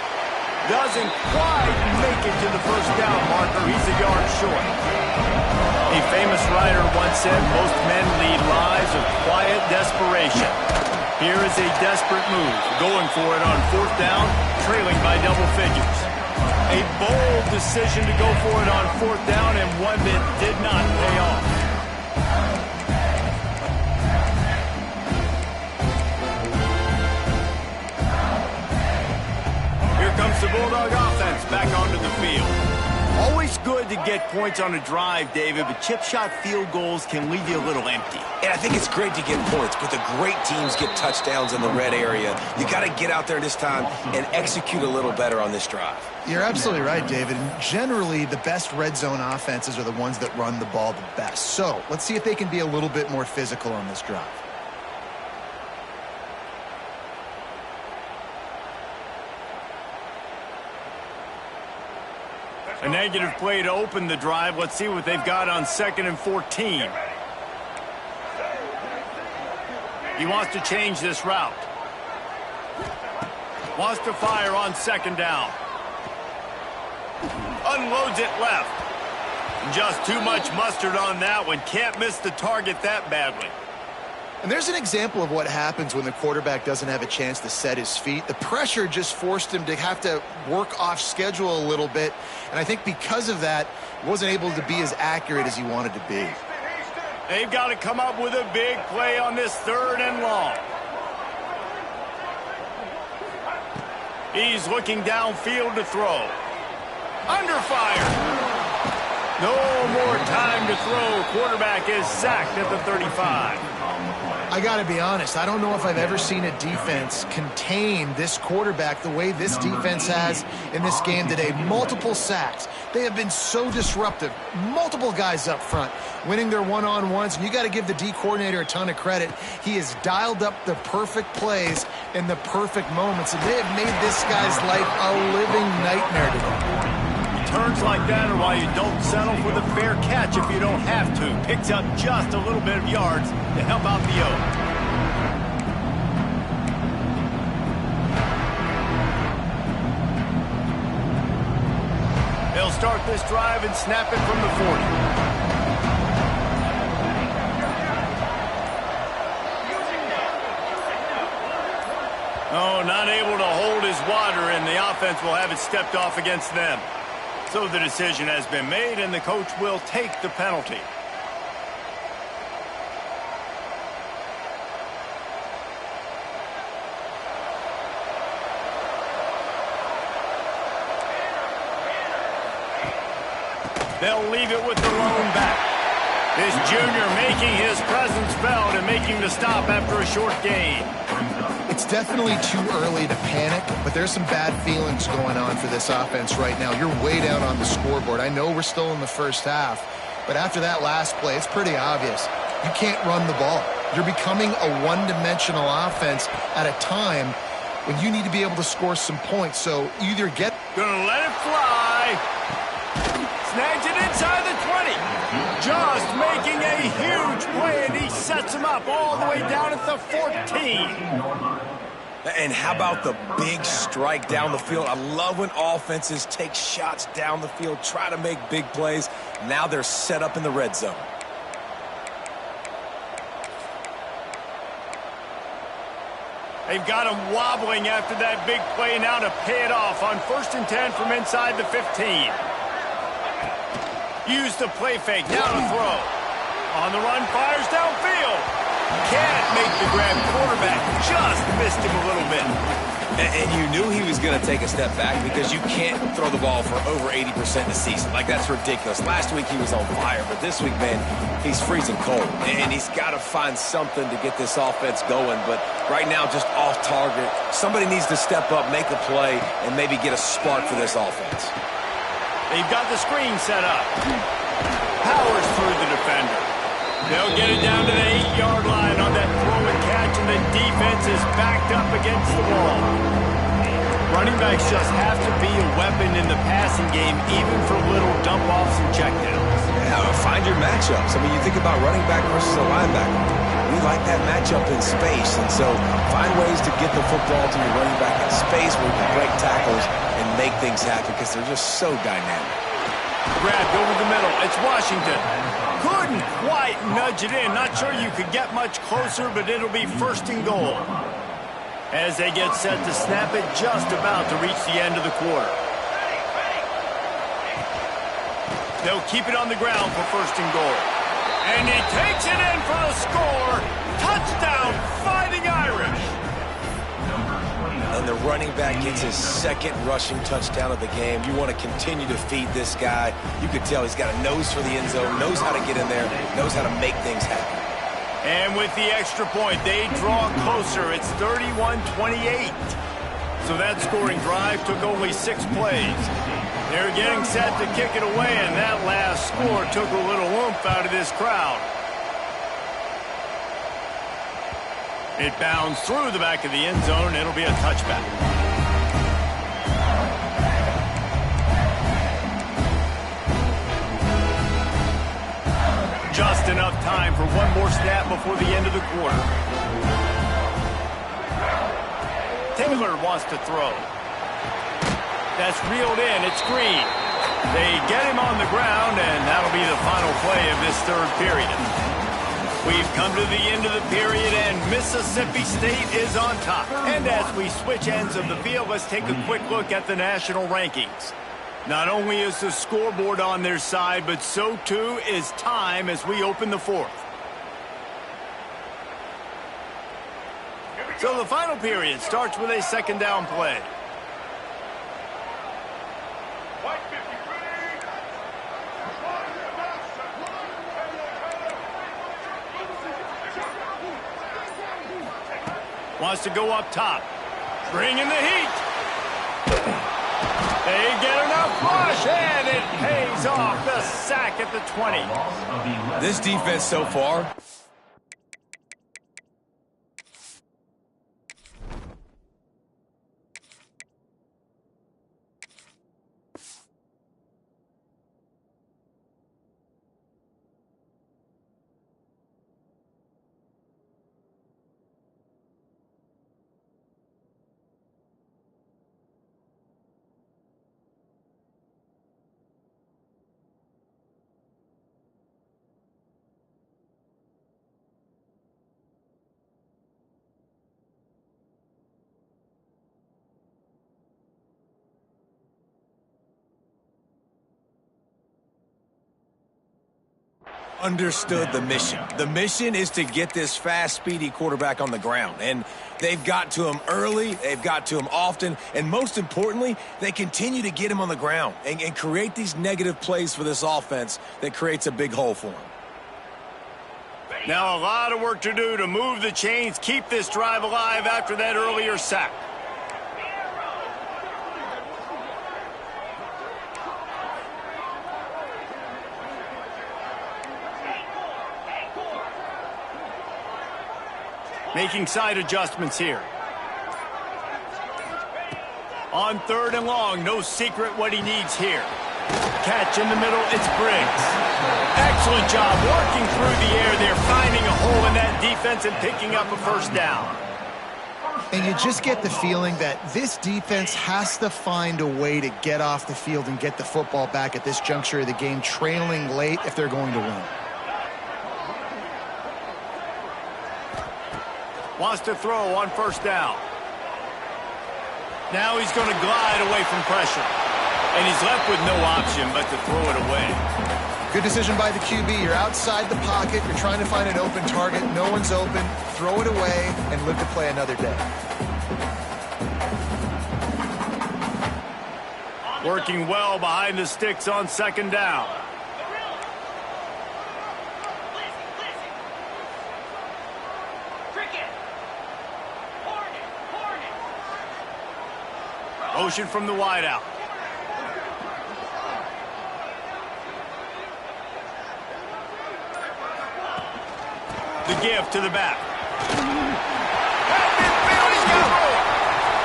Doesn't quite make it to the first down marker. He's a yard short. A famous writer once said, most men lead lives of quiet desperation. Here is a desperate move. Going for it on 4th down, trailing by double figures. A bold decision to go for it on 4th down, and one that did not pay off. Comes the Bulldog offense back onto the field. Always good to get points on a drive, David, but chip shot field goals can leave you a little empty. And I think it's great to get points, but the great teams get touchdowns in the red area. You got to get out there this time and execute a little better on this drive. You're absolutely right, David. And generally, the best red zone offenses are the ones that run the ball the best. So let's see if they can be a little bit more physical on this drive. A negative play to open the drive. Let's see what they've got on 2nd and 14. He wants to change this route. Wants to fire on 2nd down. Unloads it left. Just too much mustard on that one. Can't miss the target that badly. And there's an example of what happens when the quarterback doesn't have a chance to set his feet. The pressure just forced him to have to work off schedule a little bit. And I think because of that, he wasn't able to be as accurate as he wanted to be. They've got to come up with a big play on this 3rd and long. He's looking downfield to throw. Under fire. No more time to throw. Quarterback is sacked at the 35. I got to be honest, I don't know if I've ever seen a defense contain this quarterback the way this defense has in this game today. Multiple sacks. They have been so disruptive. Multiple guys up front winning their one-on-ones, and you got to give the D coordinator a ton of credit. He has dialed up the perfect plays in the perfect moments, and they have made this guy's life a living nightmare today. Turns like that are why you don't settle for the fair catch if you don't have to. Picks up just a little bit of yards to help out the O. They'll start this drive and snap it from the 40. Oh, not able to hold his water, and the offense will have it stepped off against them. So the decision has been made, and the coach will take the penalty. They'll leave it with the lone back. This junior making his presence felt and making the stop after a short gain. It's definitely too early to panic, but there's some bad feelings going on for this offense right now. You're way down on the scoreboard. I know we're still in the first half, but after that last play, it's pretty obvious. You can't run the ball. You're becoming a one-dimensional offense at a time when you need to be able to score some points. So either get... Gonna let it fly. Snags it inside the 20. Just making a huge play, and he sets him up all the way down at the 14. And how about the big strike down the field? I love when offenses take shots down the field, try to make big plays. Now they're set up in the red zone. They've got him wobbling after that big play now to pay it off on 1st and 10 from inside the 15. Use the play fake, now to throw. On the run, fires downfield. Can't make the grab. Quarterback just missed him a little bit. And you knew he was going to take a step back because you can't throw the ball for over 80% this season. Like, that's ridiculous. Last week he was on fire, but this week, man, he's freezing cold. And he's got to find something to get this offense going. But right now, just off target. Somebody needs to step up, make a play, and maybe get a spark for this offense. They've got the screen set up. Powers through the defender. They'll get it down to the 8-yard line on that throw and catch, and the defense is backed up against the wall. Running backs just have to be a weapon in the passing game, even for little dump-offs and checkdowns. Yeah, find your matchups. I mean, you think about running back versus a linebacker. We like that matchup in space, and so find ways to get the football to your running back in space where you can break tackles and make things happen because they're just so dynamic. Grabbed over the middle. It's Washington. Couldn't quite nudge it in. Not sure you could get much closer, but it'll be 1st and goal. As they get set to snap it, just about to reach the end of the quarter. They'll keep it on the ground for 1st and goal. And he takes it in for the score. Touchdown, Fighting Irish. And the running back gets his 2nd rushing touchdown of the game. You want to continue to feed this guy. You could tell he's got a nose for the end zone, knows how to get in there, knows how to make things happen. And with the extra point, they draw closer. It's 31-28. So that scoring drive took only 6 plays. They're getting set to kick it away, and that last score took a little oomph out of this crowd. It bounds through the back of the end zone. It'll be a touchback. Just enough time for one more snap before the end of the quarter. Taylor wants to throw. That's reeled in. It's Green. They get him on the ground, and that'll be the final play of this third period. We've come to the end of the period, and Mississippi State is on top. And as we switch ends of the field, let's take a quick look at the national rankings. Not only is the scoreboard on their side, but so too is time as we open the fourth. So the final period starts with a second down play. Wants to go up top. Bring in the heat. They get enough push, and it pays off. The sack at the 20. This defense so far... understood the mission. The mission is to get this fast, speedy quarterback on the ground. And they've got to him early, they've got to him often, and most importantly, they continue to get him on the ground and create these negative plays for this offense that creates a big hole for him. Now a lot of work to do to move the chains, keep this drive alive after that earlier sack. Making side adjustments here. On third and long, no secret what he needs here. Catch in the middle, it's Briggs. Excellent job working through the air there, finding a hole in that defense and picking up a first down. And you just get the feeling that this defense has to find a way to get off the field and get the football back at this juncture of the game, trailing late if they're going to win. Wants to throw on first down. Now he's going to glide away from pressure. And he's left with no option but to throw it away. Good decision by the QB. You're outside the pocket. You're trying to find an open target. No one's open. Throw it away and live to play another day. Working well behind the sticks on second down. Motion from the wideout. The give to the back.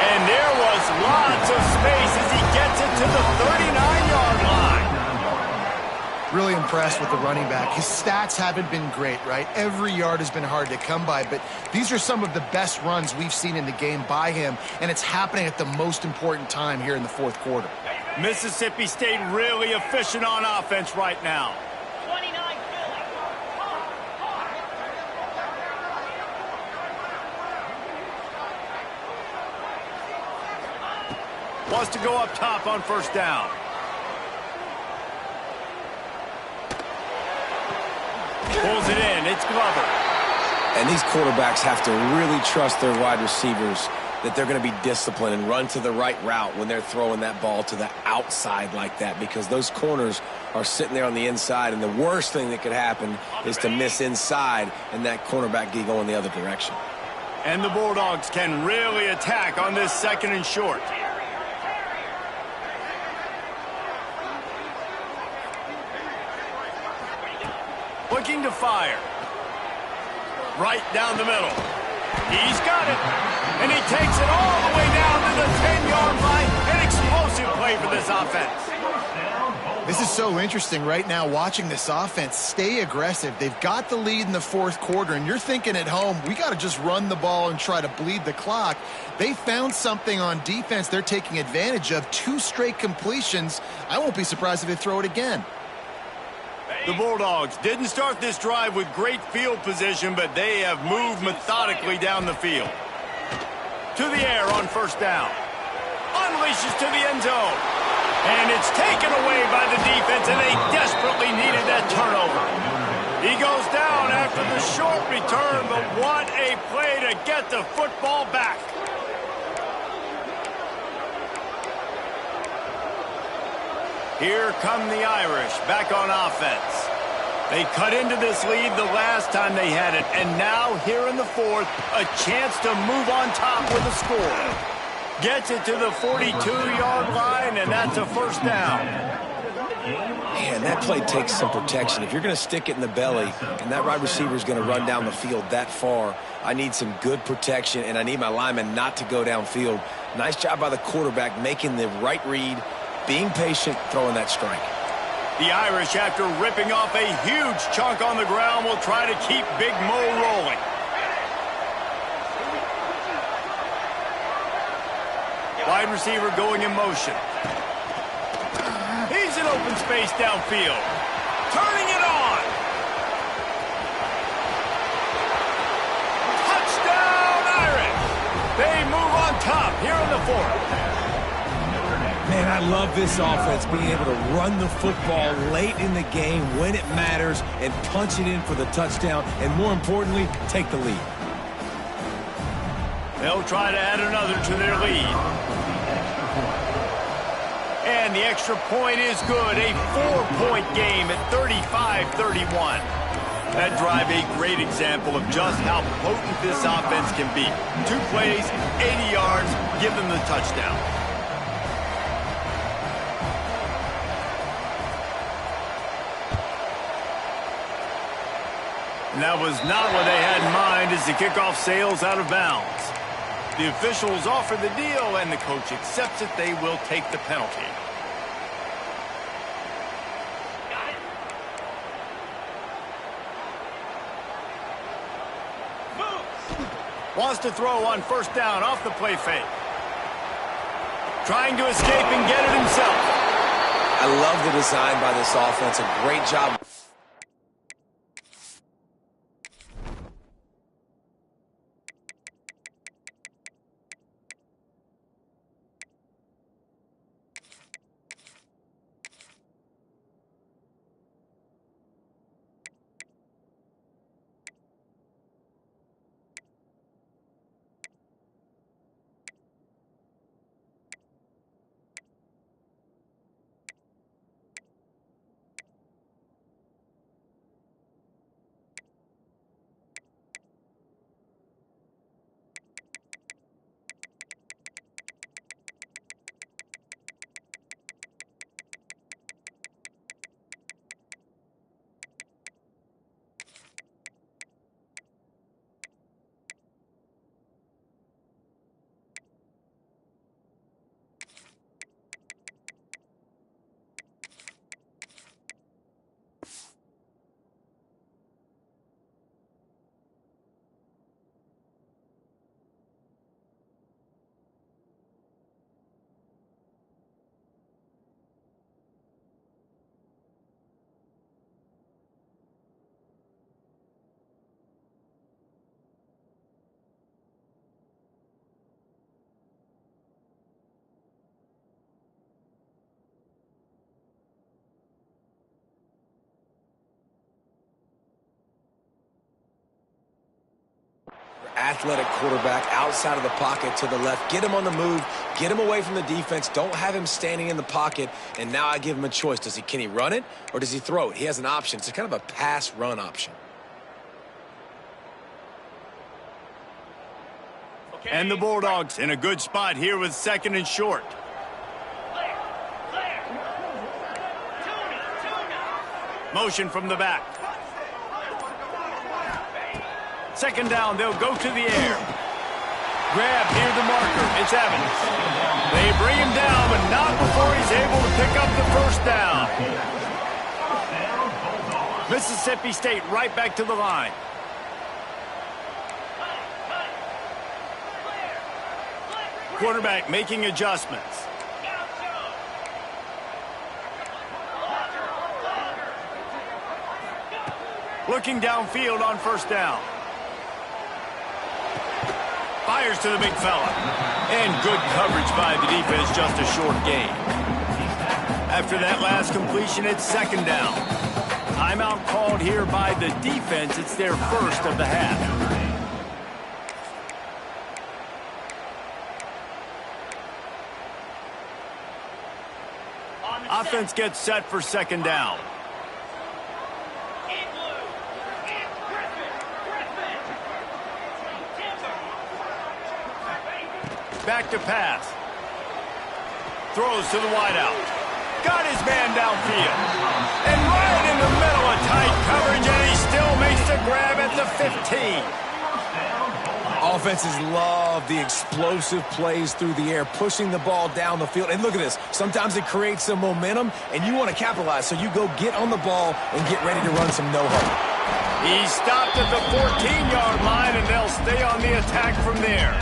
And there was lots of space as he gets it to the 39-yard line. Really impressed with the running back. His stats haven't been great, right? Every yard has been hard to come by, but these are some of the best runs we've seen in the game by him, and it's happening at the most important time here in the fourth quarter. Mississippi State really efficient on offense right now. 29 Wants to go up top on first down. Pulls it in. It's Glover. And these quarterbacks have to really trust their wide receivers that they're going to be disciplined and run to the right route when they're throwing that ball to the outside like that, because those corners are sitting there on the inside, and the worst thing that could happen is to miss inside and that cornerback go in the other direction. And the Bulldogs can really attack on this second and short. Looking to fire. Right down the middle. He's got it. And he takes it all the way down to the 10-yard line. An explosive play for this offense. This is so interesting right now, watching this offense stay aggressive. They've got the lead in the fourth quarter, and you're thinking at home, we got to just run the ball and try to bleed the clock. They found something on defense they're taking advantage of. 2 straight completions. I won't be surprised if they throw it again. The Bulldogs didn't start this drive with great field position, but they have moved methodically down the field. To the air on first down. Unleashes to the end zone. And it's taken away by the defense, and they desperately needed that turnover. He goes down after the short return, but what a play to get the football back. Here come the Irish back on offense. They cut into this lead the last time they had it, and now here in the fourth, a chance to move on top with a score. Gets it to the 42-yard line, and that's a first down. Man, that play takes some protection. If you're going to stick it in the belly and that wide receiver is going to run down the field that far, I need some good protection, and I need my lineman not to go downfield. Nice job by the quarterback making the right read, being patient, throwing that strike. The Irish, after ripping off a huge chunk on the ground, will try to keep Big Mo rolling. Wide receiver going in motion. He's in open space downfield. Turning it on. Touchdown, Irish. They move on top here in the fourth. Man, I love this offense, being able to run the football late in the game when it matters and punch it in for the touchdown, and more importantly, take the lead. They'll try to add another to their lead. And the extra point is good. A 4-point game at 35-31. That drive a great example of just how potent this offense can be. 2 plays, 80 yards, give them the touchdown. And that was not what they had in mind as the kickoff sails out of bounds. The officials offer the deal, and the coach accepts it. They will take the penalty. Wants to throw on first down off the play fake. Trying to escape and get it himself. I love the design by this offense. A great job. Athletic quarterback outside of the pocket to the left. Get him on the move. Get him away from the defense. Don't have him standing in the pocket. And now I give him a choice. Can he run it or does he throw it? He has an option. It's kind of a pass-run option. And the Bulldogs in a good spot here with 2nd and short. Motion from the back. 2nd down, they'll go to the air. Grab near the marker. It's Evans. They bring him down, but not before he's able to pick up the first down. Mississippi State right back to the line. Quarterback making adjustments. Looking downfield on first down. Fires to the big fella. And good coverage by the defense, just a short gain. After that last completion, it's second down. Timeout called here by the defense. It's their first of the half. Offense gets set for second down. Back to pass. Throws to the wideout. Got his man downfield. And right in the middle of tight coverage, and he still makes the grab at the 15. Offenses love the explosive plays through the air, pushing the ball down the field. And look at this. Sometimes it creates some momentum, and you want to capitalize. So you go get on the ball and get ready to run some no-huddle. He stopped at the 14-yard line, and they'll stay on the attack from there.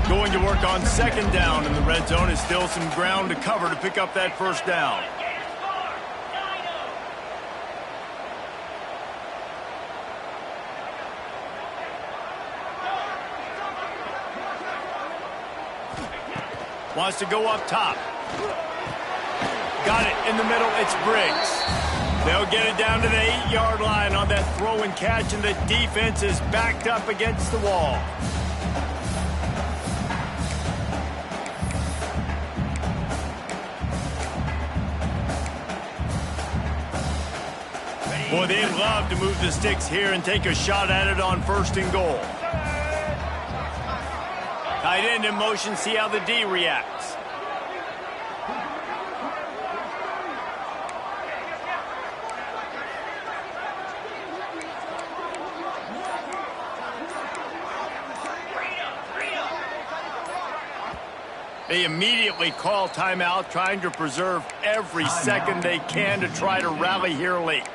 Going to work on second down in the red zone. Is still some ground to cover to pick up that first down. Wants to go up top. Got it in the middle. It's Briggs. They'll get it down to the 8-yard line on that throw and catch, and the defense is backed up against the wall. Boy, they'd love to move the sticks here and take a shot at it on first and goal. Tight end in motion, see how the D reacts. They immediately call timeout, trying to preserve every second they can to try to rally here late.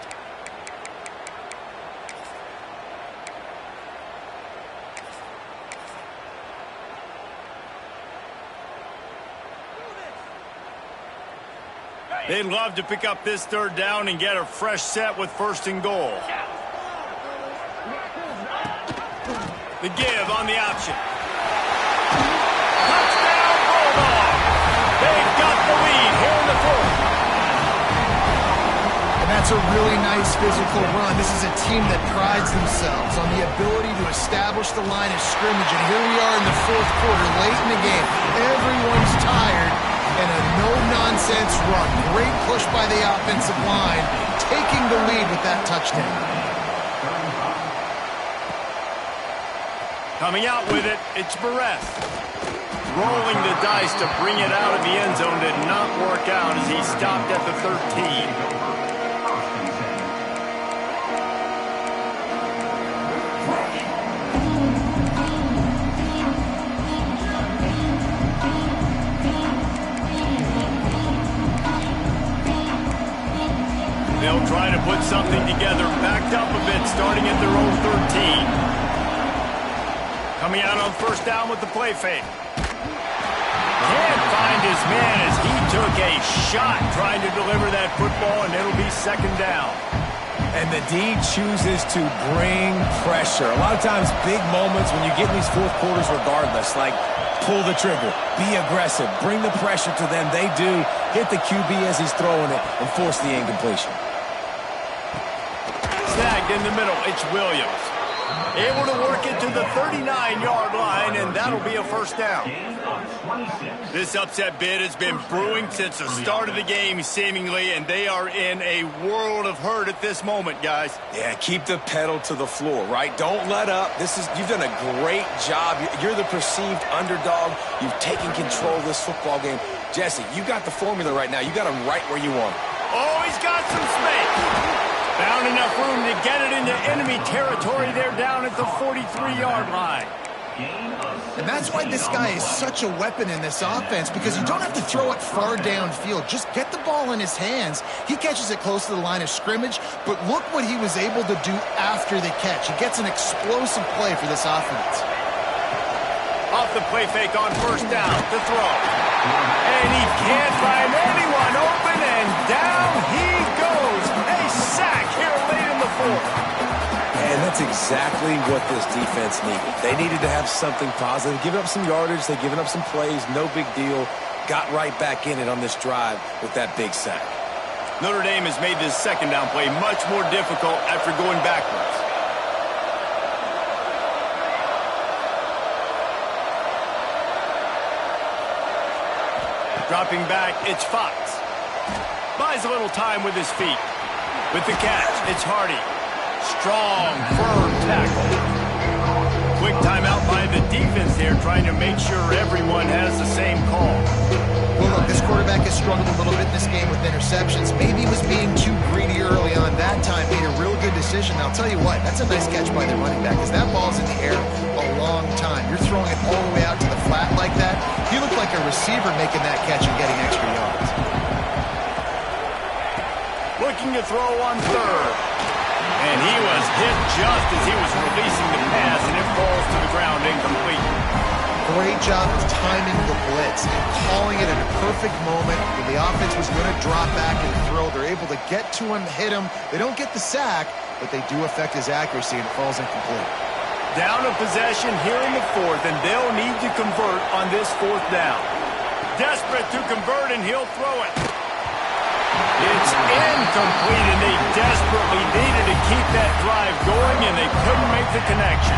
They'd love to pick up this third down and get a fresh set with first and goal. The give on the option. Touchdown, Bulldog! They've got the lead here in the fourth. And that's a really nice physical run. This is a team that prides themselves on the ability to establish the line of scrimmage. And here we are in the fourth quarter, late in the game. Everyone's tired. And a no-nonsense run. Great push by the offensive line, taking the lead with that touchdown. Coming out with it, it's Barres. Rolling the dice to bring it out of the end zone did not work out as he stopped at the 13. They'll try to put something together, backed up a bit, starting at their own 13. Coming out on first down with the play fake. Can't find his man as he took a shot trying to deliver that football, and it'll be second down. And the D chooses to bring pressure. A lot of times, big moments when you get in these fourth quarters regardless, like pull the trigger, be aggressive, bring the pressure to them. They do. Hit the QB as he's throwing it and force the incompletion. Snagged in the middle, it's Williams. Able to work it to the 39-yard line, and that'll be a first down. This upset bid has been brewing since the start of the game, seemingly, and they are in a world of hurt at this moment, guys. Yeah, keep the pedal to the floor, right? Don't let up. You've done a great job. You're the perceived underdog. You've taken control of this football game. Jesse, you got the formula right now. You got them right where you want them. Oh, he's got some space. Found enough room to get it into enemy territory. They're down at the 43-yard line. And that's why this guy is such a weapon in this offense, because you don't have to throw it far downfield. Just get the ball in his hands. He catches it close to the line of scrimmage, but look what he was able to do after the catch. He gets an explosive play for this offense. Off the play fake on first down, the throw. And he can't find anyone open, and down he goes. A sack here late in the fourth. And that's exactly what this defense needed. They needed to have something positive. Giving up some yardage, they've given up some plays, no big deal. Got right back in it on this drive with that big sack. Notre Dame has made this second down play much more difficult after going backwards. Dropping back, it's Fox. Buys a little time with his feet. With the catch, it's Hardy. Strong, firm tackle. Quick timeout by the defense there, trying to make sure everyone has the same call. Well, look, this quarterback has struggled a little bit in this game with interceptions. Maybe he was being too greedy early on. That time made a real good decision. I'll tell you what, that's a nice catch by the running back, because that ball's in the air a long time. You're throwing it all the way out to the flat like that. He looked like a receiver making that catch and getting extra yards. Looking to throw on third. And he was hit just as he was releasing the pass, and it falls to the ground incomplete. Great job of timing the blitz and calling it at a perfect moment when the offense was going to drop back and throw. They're able to get to him, hit him. They don't get the sack, but they do affect his accuracy, and it falls incomplete. Down a possession here in the fourth, and they'll need to convert on this fourth down. Desperate to convert, and he'll throw it. It's incomplete, and they desperately needed to keep that drive going, and they couldn't make the connection.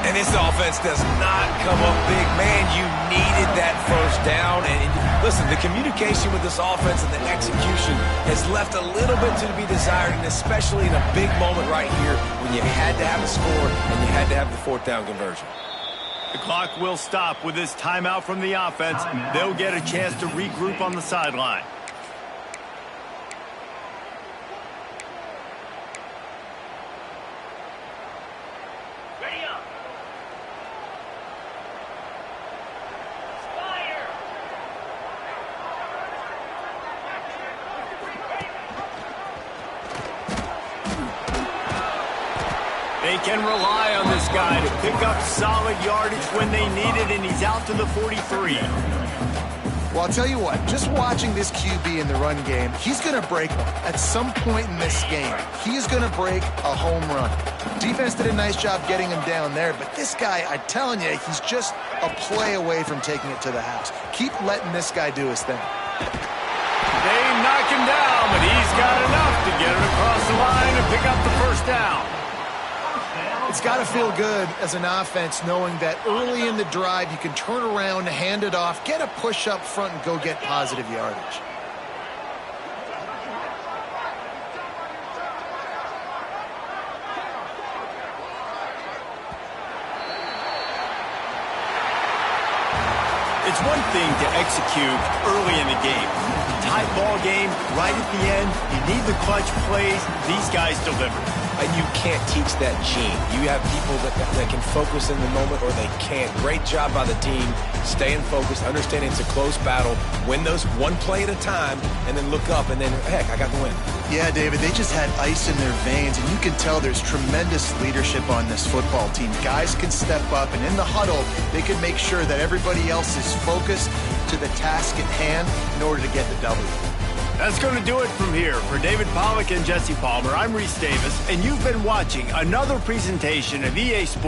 And this offense does not come up big. Man, you needed that first down. And listen, the communication with this offense and the execution has left a little bit to be desired, and especially in a big moment right here when you had to have a score and you had to have the fourth down conversion. The clock will stop with this timeout from the offense. They'll get a chance to regroup on the sideline. They can rely on this guy to pick up solid yardage when they need it, and he's out to the 43. Well, I'll tell you what, just watching this QB in the run game, he's going to break them at some point in this game. He's going to break a home run. Defense did a nice job getting him down there, but this guy, I'm telling you, he's just a play away from taking it to the house. Keep letting this guy do his thing. They knock him down, but he's got enough to get it across the line and pick up the first down. It's got to feel good as an offense knowing that early in the drive you can turn around, hand it off, get a push up front, and go get positive yardage. It's one thing to execute early in the game. Tight ball game, right at the end, you need the clutch plays. These guys deliver. And you can't teach that gene. You have people that can focus in the moment, or they can't. Great job by the team, staying focused, understanding it's a close battle, win those one play at a time, and then look up, and then, heck, I got the win. Yeah, David, they just had ice in their veins, and you can tell there's tremendous leadership on this football team. Guys can step up, and in the huddle, they can make sure that everybody else is focused to the task at hand in order to get the W. That's going to do it from here. For David Pollack and Jesse Palmer, I'm Reese Davis, and you've been watching another presentation of EA Sports.